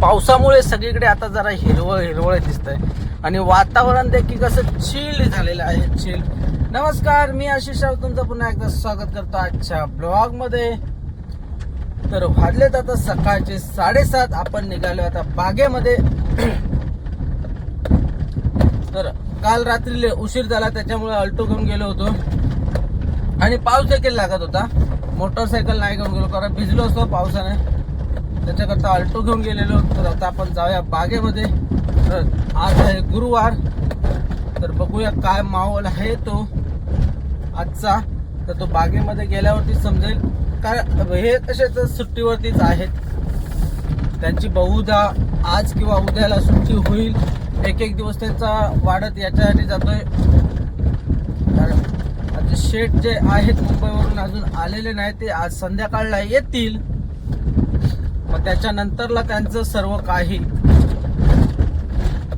पावसामुळे सगळीकडे आता जरा हिरवळ हिरवळ दिसतंय आणि वातावरण देखील कसं चिल झालेलं आहे, चिल. नमस्कार, मी आशिष राव, तुमचं पुन्हा एकदा स्वागत करतो आजच्या ब्लॉग मध्ये. तर वाजलेत आता सकाळचे 7:30. आपण निघालो आता बागेमध्ये. तर काल रात्री उशीर झाला, त्याच्यामुळे अल्टो घेऊन गेलो होतो आणि पाऊस देखील लागत होता. मोटरसायकल नाही घेऊन गेलो कारण भिजलो असतो पावसाने, त्याच्याकरता अल्टो घेऊन गेलेलो. तर आता आपण जाऊया बागेमध्ये. तर आज आहे गुरुवार, तर बघूया काय माहोल आहे तो आजचा. तर तो बागेमध्ये गेल्यावरती समजेल. काय हे कसे तर सुट्टीवरतीच आहेत, त्यांची बहुधा आज किंवा उद्याला सुट्टी होईल. एक एक दिवस त्यांचा वाढत याच्यासाठी जातोय. आता शेठ जे आहेत मुंबईवरून अजून आलेले नाही, ते आज संध्याकाळला येतील. मग त्याच्यानंतरला त्यांचं सर्व काही.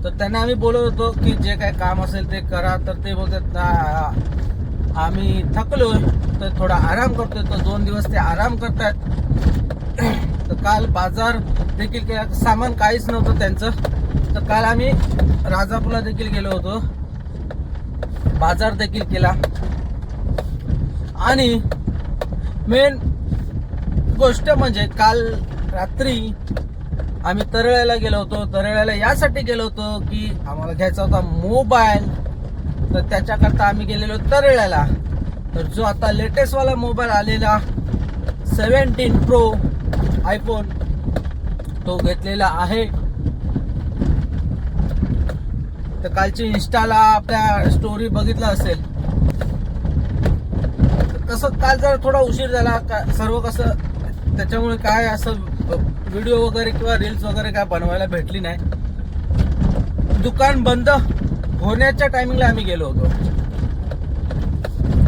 तर त्यांना आम्ही बोलत होतो की जे काय काम असेल ते करा. तर ते बोलतात ना आम्ही थकलोय, तर थोडा आराम करतोय. तर 2 दिवस ते आराम करतात. तर काल बाजार देखील केला, सामान काहीच नव्हतं त्यांचं. तर काल आम्ही राजापूरला देखील गेलो होतो, बाजार देखील केला. आणि मेन गोष्ट म्हणजे काल रात्री आम्ही तरोळ्याला गेलो होतो. तरोळ्याला यासाठी गेलो होतो की आम्हाला घ्यायचा होता मोबाईल. तर त्याच्याकरता आम्ही गेलेलो तरोळ्याला. तर जो आता लेटेस्ट वाला मोबाईल आलेला 17 प्रो आयफोन, तो घेतलेला आहे. तर कालची इंस्टाला आपल्या स्टोरी बघितलं असेल. कसं काल जरा थोडा उशीर झाला सर्व कसं, त्याच्यामुळे काय असं व्हिडिओ वगैरे किंवा रील्स वगैरे काय बनवायला भेटली नाही. दुकान बंद होण्याच्या टायमिंगला आम्ही गेलो होतो.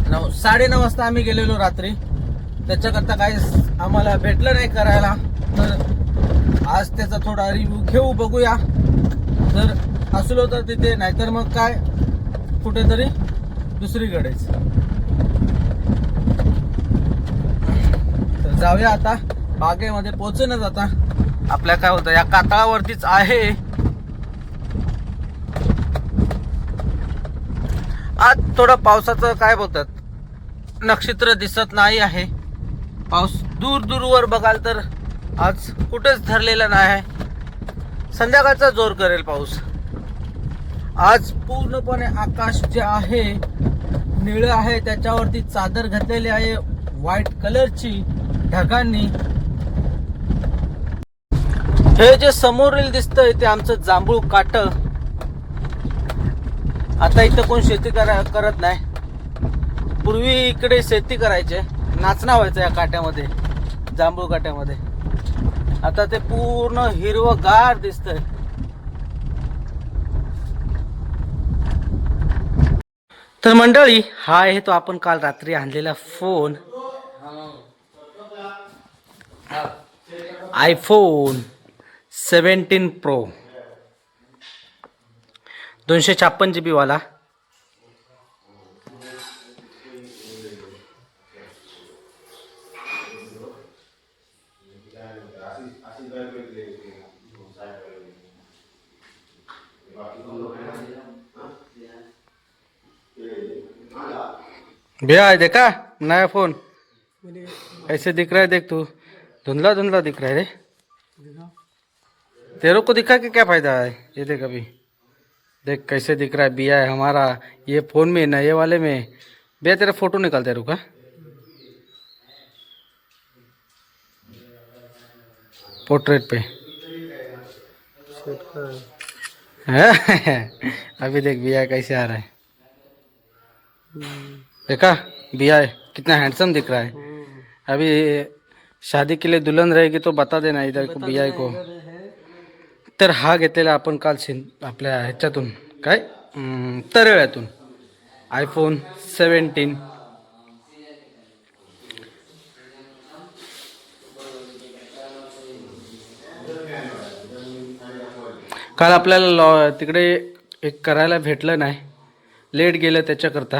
9:30 वाजता आम्ही गेलेलो रात्री. त्याच्याकरता काही आम्हाला भेटलं नाही करायला. तर आज त्याचा थोडा रिव्ह्यू घेऊ, बघूया. जर असलो तर तिथे, नाहीतर मग काय कुठेतरी दुसरीकडेच. तर जाऊया आता बागेमध्ये. पोहोचूनच आता आपल्या काय होतं या कातळावरतीच आहे. आज थोडं पावसाचं काय बोलतात, नक्षत्र दिसत नाही आहे. पाऊस दूर दूरवर बघाल तर आज कुठेच धरलेला नाही आहे. संध्याकाळचा जोर करेल पाऊस. आज पूर्णपणे आकाश जे आहे निळं आहे, त्याच्यावरती चादर घातलेली आहे व्हाईट कलरची ढगांनी. हे जे समोरील दिसतंय ते आमचं जांभूळ काट. आता इथं कोण शेती करत नाही. पूर्वी इकडे शेती करायचे, नाचणं व्हायचं या काट्यामध्ये, जांभूळ काट्यामध्ये. आता ते पूर्ण हिरवगार दिसतंय. तर मंडळी, हा आहे तो आपण काल रात्री आणलेला फोन, आयफोन 17 प्रो 256 GB वाला. भैया देखा नया फोन कैसे दिख रहा है? देख तू, धुंधला धुंधला दिख रहा है रे. तेरे को दिखा कि क्या फायदा है? ये देख अभी, देख कैसे दिख रहा है. बिया है हमारा ये फोन में, नए वाले में. भैया तेरा फोटो निकालते रुका. पोर्ट्रेट पे अभी देख बिया कैसे आ रहा है. देखा बिया है कितना हैंडसम दिख रहा है. अभी शादी के लिए दुल्हन रहेगी तो बता देना इधर को बिया को. तर हा घेतलेला आपण काल आपल्या ह्याच्यातून काय तरोळ्यातून आयफोन 17. काल आपल्याला तिकडे एक करायला भेटलं नाही, लेट गेलं त्याच्याकरता.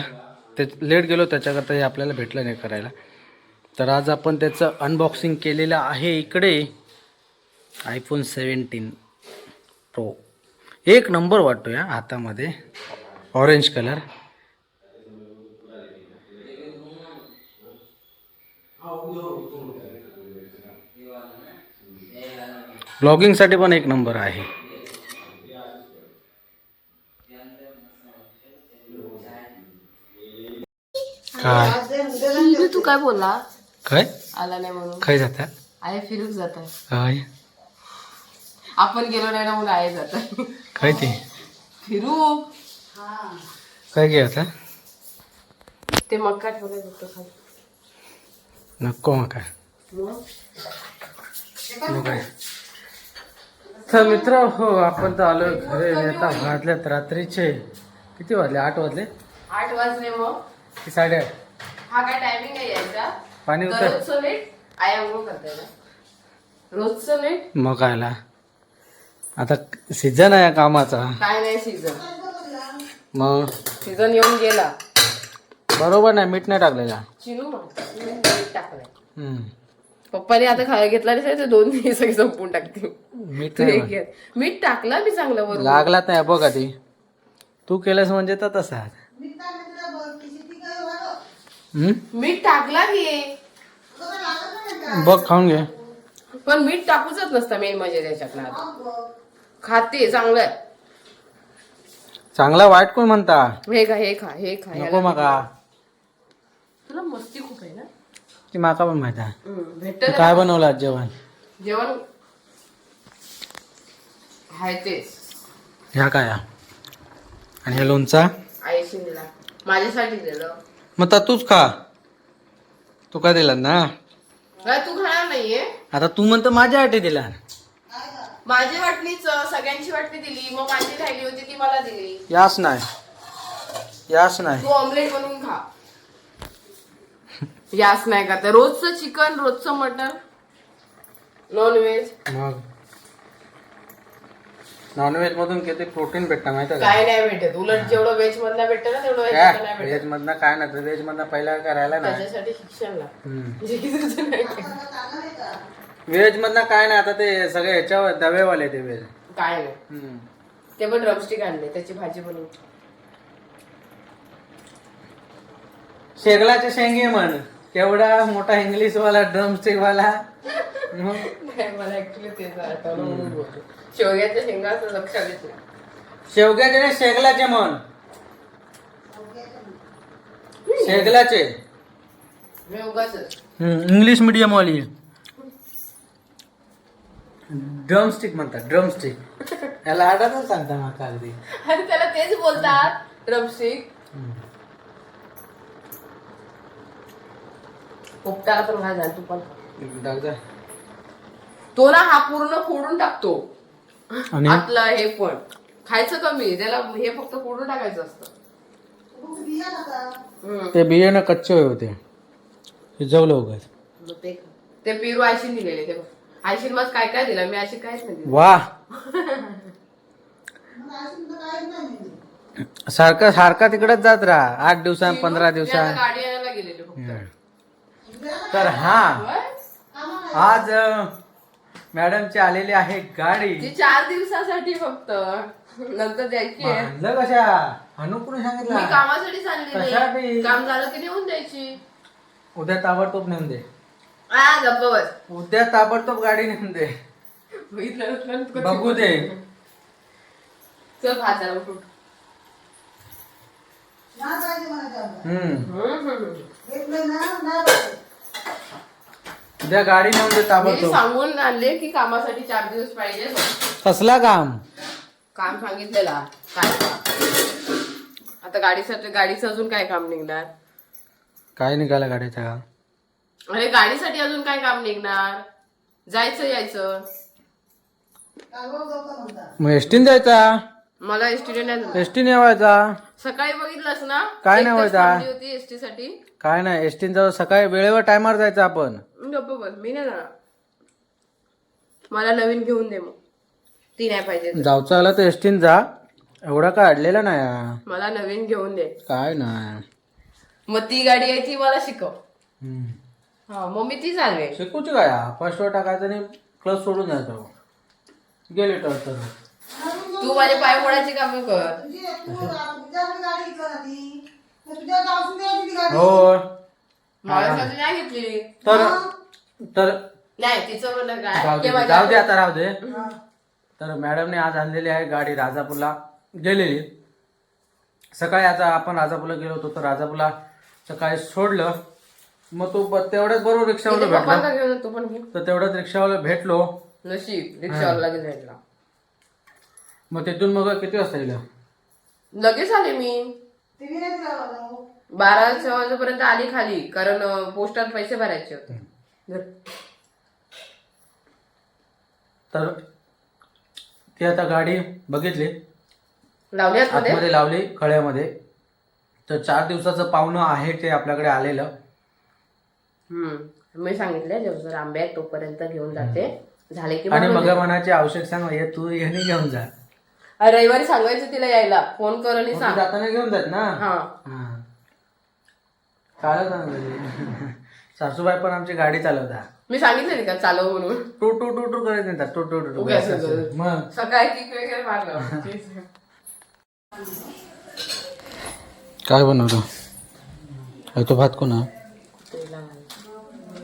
लेट गेलो त्याच्याकरता हे आपल्याला भेटलं नाही करायला. तर आज आपण त्याचं अनबॉक्सिंग केलेलं आहे इकडे. iPhone 17 Pro एक नंबर वाटतो या हातामध्ये, ऑरेंज कलर. ब्लॉगिंग साठी पण एक नंबर आहे. काय तू काय बोलला? काय आला नाही म्हणून काय जाता आहे फिरूक जात आहे. काय आपण गेलो नाही ना म्हणून आहे जात आहे. काय ते फिरू काय घे आता ते मक्का ठेवलं होतं खाली. नको मग काय मग मग काय. तर मित्र हो आपण तर आलो घरी. आता वाजल्यात रात्रीचे किती वाजले? 8 वाजले 8 वाजले. मग की 8:30? हा काय टायमिंग आहे यायचा? पाणी उतर रोजचं लेट आई अंघोळ करते ना, रोजचं लेट. मग कायला आता सीझन आहे कामाचा. काय नाही सीझन, मग सीझन येऊन गेला. बरोबर नाही, मीठ नाही टाकलेला. चिनू मीठ टाकलंय. हम्म. पप्पाने आता खायला घेतला नाही ते 2 सगळे संपून टाकते. मीठ तू नाही एक घे. मीठ टाकला मी चांगलं वरून. लागलाच नाही बघ आधी. तू केलंस म्हणजे तर तसा. मीठ टाकला की बघ खाऊन घे. पण मीठ टाकूच नसतं मेन म्हणजे त्याच्यात ना. खाते चांगलं आहे. चांगला वाईट कोण म्हणता? हे खा हे खा हे खा. नको माका. तुला मस्ती खूप आहे ना. ती माका पण माहिती आहे. भेटत काय बनवलं आज जेवण? जेवण हाय तेच. ह्या काय आणि हे लोणचा आईशी दिला, माझ्यासाठी दिलं. मग तर तूच खा. तू का दिला ना? काय तू खाणार नाहीये? आता तू म्हणतो माझ्यासाठी दिला. माझी वाटणीच सगळ्यांची वाटणी दिली, मग माझी राहिली होती ती मला दिली. यास नाही, यास नाही. तू ऑमलेट बनवून खा. यास नाही का तर रोजचं चिकन, रोजचं मटन, नॉनव्हेज. मग नॉनव्हेज मधून किती प्रोटीन भेटतं माहिती आहे काय नाही भेटत. उलट जेवढं व्हेज मधला भेटतं ना तेवढं व्हेज नाही का? भेटत. व्हेज मधनं काय नाही, व्हेज मधनं पहिला काय राहिला ना. त्याच्यासाठी शिक्षण लागतं. हम्म. म्हणजे की तुझं नाही केलं. व्हेज मधनं काय नाही. आता ते सगळे ह्याच्यावर दवेवाले ते व्हेज. काय नाही. ते पण ड्रमस्टिक आणले, त्याची भाजी बनवून. शेगलाचे शेंगे म्हण. केवढा मोठा इंग्लिश वाला ड्रमस्टिक वाला. नाही, मला ऍक्च्युली तेच आठवलं म्हणून बोलतो. शेवग्याच्या शेंगा असं लक्षात येत नाही. शेवग्याचे नाही, शेगलाचे म्हण. शेगलाचे. मी उगाचच. इंग्लिश मीडियम वाली ड्रमस्टिक म्हणतात. ड्रमस्टिक याला आडाच सांगता माका अगदी. अरे त्याला तेच बोलतात ड्रमस्टिक. पोपटाला पण घाल तू पण. तो ना हा पूर्ण फोडून टाकतो. आणि आतलं हे पण खायचं कमी, त्याला हे फक्त फोडून टाकायचं असतं. ते बियाणं कच्चे होते, शिजवलं उगाच. मग ते पेरू आयशीन दिलेले. ते आयशीन मग काय काय दिलं मी, अशी काहीच नाही दिलं. वा सारखा सारखा तिकडेच जात राहा. 8 दिवसां 15 दिवसां. गाडी आणायला गेलेले फक्त. तर हा आज मॅडमची आलेली आहे गाडी. ती 4 दिवसासाठी फक्त, नंतर द्यायची आहे. म्हणलं कशा हनू कोणी मी सांगितलं? कामासाठी चालली कशासाठी? नाही. काम झालं की नेऊन द्यायची. उद्या ताबडतोब नेऊन दे. गप्प बस. उद्या ताबडतोब गाडी नेऊन दे. बघू दे. चल भात झाला उठ. उद्या गाडी नेऊन दे मी ताबडतोब. सांगून आणले की कामासाठी 4 दिवस पाहिजे. कसला काम? काम सांगितलेला काय काम. आता गाडीचं अजून काय काम निघणार? काय निघालं गाडीचं काम? अरे गाडीसाठी अजून काय काम निघणार? जायचं यायचं. मग एसटीन जायचा. मला एसटी नाही. एसटीन यावायचा. सकाळी बघितलंस ना, काय एक नाही तास व्हायचा. थांबली होती एसटी साठी. काय नाही, एसटीन जाऊ सकाळी वेळेवर टायमावर जायचं आपण. गप्प बस. मी नाही जाणार. मला नवीन घेऊन दे मग. ती नाही पाहिजे तर. जाऊचं आलं तर एसटीन जा. एवढा काय अडलेला नाही हा. मला नवीन घेऊन दे. काय नाही. मग ती गाडी आहे ती मला शिकव. हा मग मी ती चालवे. शिकूची काय? फर्स्ट वर टाकायचं आणि क्लच सोडून जायचं. गेले तर तू माझे पाय मोडायची कामं कर. हो माझ्यासाठी नाही घेतली. तर नाही तिचं म्हणणं जाऊ दे काय जाऊ दे आता राहू दे. तर मॅडमने आज आणलेली आहे गाडी राजापूरला गेलेली. सकाळी आता आपण राजापूरला गेलो होतो तर राजापूरला सकाळी सोडलं. मग तो तेवढ्याच बरोबर रिक्षावाला भेटला. घेऊन तू पण घे. तर तेवढ्याच रिक्षावाला भेटलो. नशीब रिक्षावाला लगेच भेटला. मग तिथून मग किती वाजता गेलं? लगेच आले मी 12 वाजेपर्यंत आली खाली, कारण पोस्टात पैसे भरायचे होते. तर ती आता गाडी बघितली, लावली आतमध्ये? आतमध्ये लावली खळ्यामध्ये. तर 4 दिवसाचं पाहुणं आहे ते आपल्याकडे आलेलं. मी सांगितलं जेव्हा जर आंबे आहेत तोपर्यंत घेऊन जाते, झाले की आणि मग मनाची आवश्यक सांग ये तू याने घेऊन जा. रविवारी सांगायचं तिला यायला, फोन कर आणि सांग. जाताना घेऊन जात ना. हा काय सांग सासूबाई पण आमची गाडी चालवता. मी सांगितलं का चालव म्हणून. टू टू टू टू करत येतात. टू टू टू टू मग सकाळी किक वगैरे मारलं. काय बनवलं? तो भात कोणा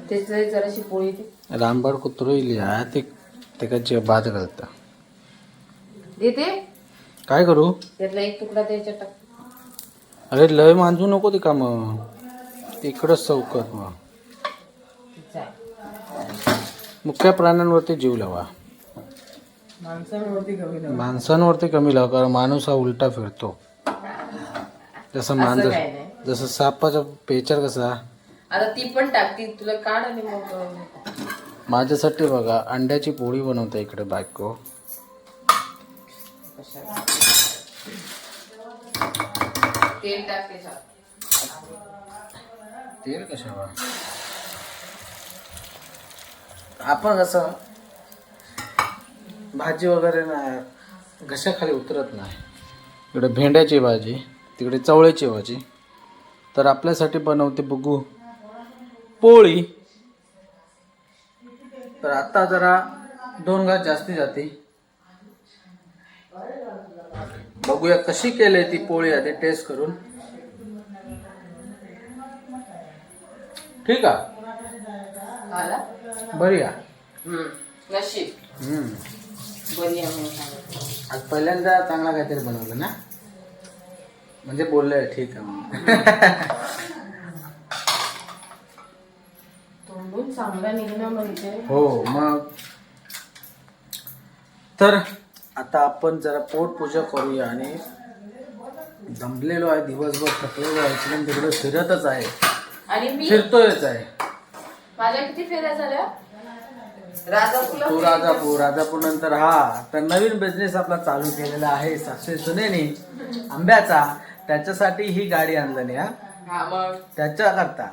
तेच जराशी पोळी रामबाड कुत्रो इली ते काय भात घालता. देते काय करू? त्यातला एक तुकडा त्याच्यात टाक. अरे लय मांजू नको ते काम इकडंच चौकात. मग मुख्य प्राण्यांवरती जीव लावा, माणसांवरती कमी लावा. कारण माणूस हा उलटा फिरतो. जसं मांजर, जसं सापाचा पेचर कसा. आता ती पण टाकती तुला काढ आणि मग माझ्यासाठी बघा अंड्याची पोळी बनवते इकडे बायको. तेल टाक त्याच्यात. तेल कशावर? आपण कसं भाजी वगैरे नाही घशाखाली उतरत नाही. इकडे भेंड्याची भाजी, तिकडे चवळ्याची भाजी. तर आपल्यासाठी बनवते बघू पोळी. तर आता जरा 2 घास जास्ती जाते. बघूया कशी केली ती पोळी आधी टेस्ट करून. ठीक आहे बरी आहे. नशीब बरी आहे. आज पहिल्यांदा चांगला काहीतरी बनवलं ना, म्हणजे बोललंय ठीक आहे. तोंडून चांगला निघणं म्हणजे हो मग. तर आता आपण जरा पोटपूजा करूया. आणि दमलेलो आहे, दिवसभर थकलेलो आहे, इकडून तिकडे फिरतच आहे, आणि मी फिरतोयच आहे. माझ्या किती फेऱ्या झाल्या? तो राजापूर नंतर हा तर नवीन बिझनेस आपला चालू केलेला आहे सासू सुनेनी आंब्याचा. त्याच्यासाठी ही गाडी आणली. त्याच्या करता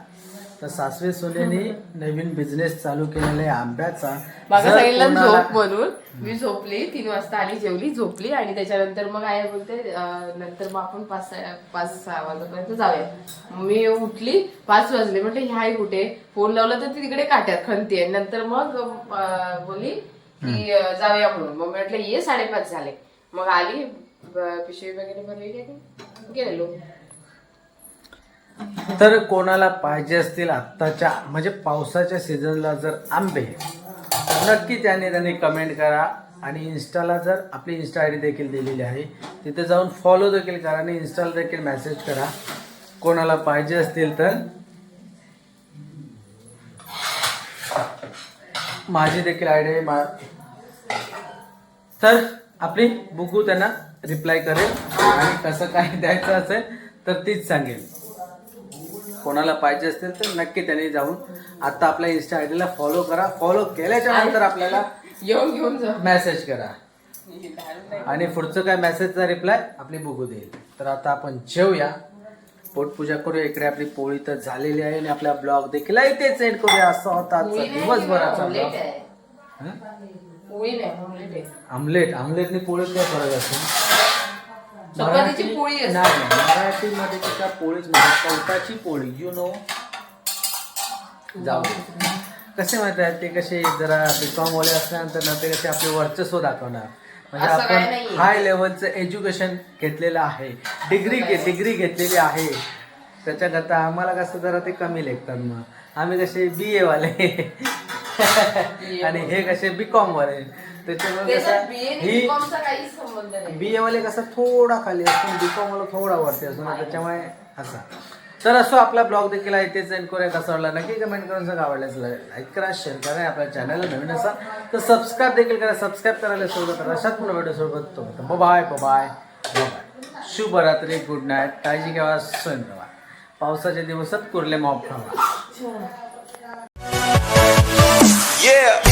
तर सासवे सुनेनी नवीन बिझनेस चालू केलेला आहे आंब्याचा. माझं सांगितलं झोप म्हणून मी झोपली. 3 वाजता आली, जेवली, झोपली. आणि त्याच्यानंतर मग आई बोलते नंतर मग आपण 5-6 वाजेपर्यंत जाऊया. मी उठली, 5 वाजले. म्हटलं ह्याही कुठे? फोन लावला तर ती तिकडे काट्यात खणते. नंतर मग बोलली की जाऊया म्हणून. मग म्हटलं ये 5:30 झाले. मग आली, पिशवी वगैरे भरली, गेलो. तर कोणाला पाहिजे असतील आत्ताच्या म्हणजे पावसाच्या सीझनला जर आंबे, नक्की त्यांनी कमेंट करा. आणि इन्स्टाला जर आपली इन्स्टा आय डी देखील दिलेली आहे, तिथे जाऊन फॉलो देखील करा आणि इन्स्टाला देखील मेसेज करा कोणाला पाहिजे असतील तर. माझी देखील आय डी तर आपली बुकू त्यांना रिप्लाय करेल. आणि कसं काय द्यायचं असेल तर तीच सांगेल. कोणाला पाहिजे असतील तर नक्की त्यांनी जाऊन आता आपल्या इन्स्टा आय डीला फॉलो करा. फॉलो केल्याच्या नंतर आपल्याला घेऊन जा, मेसेज करा. आणि पुढचं काय मेसेजचा रिप्लाय आपली बघू देईल. तर आता आपण जेवूया, पोटपूजा करूया. इकडे आपली पोळी तर झालेली आहे आणि आपला ब्लॉग देखील इथे सेंड करूया. असा होता आजचा दिवसभराचा ब्लॉग. आमलेट आमलेटनी पोळीत काय फरक असतो? चपातीची पोळी असते. नाही, मराठीमध्ये तिचा पोळीच म्हणजे कवटाची पोळी. You know. जाऊ कसे माहिती आहे ते कसे जरा बीकॉम वाले असल्यानंतर ना ते कसे आपले वर्चस्व दाखवणार म्हणजे असं काय आपण नाहीये. हाय लेवलचं एज्युकेशन घेतलेलं आहे डिग्री घेतलेली आहे त्याच्याकरता आम्हाला कसं जरा ते कमी लेखतात मग आम्ही कसे BA वाले आणि हे कसे बीकॉम वाले त्याच्यामुळे कसं ही काहीच संबंध नाही. BA वाले कसं थोडा खाली असतो बीकॉम वाला थोडा वरती असतो ना त्याच्यामुळे असा तर असो आपला ब्लॉग देखील आहे तेच एंड करूया कसा वाटला नक्की कमेंट करून सांगा आवडल्यास लाईक करा शेअर करा आपल्या चॅनलला नवीन असाल तर सबस्क्राईब देखील करा सबस्क्राईब करायला सोबत अशाच पुन्हा व्हिडिओ सोबत तो बाय बाय शुभरात्री गुड नाईट काळजी घ्यावा सण ठेवा पावसाच्या दिवसात कुर्ले मॉप खावा Yeah.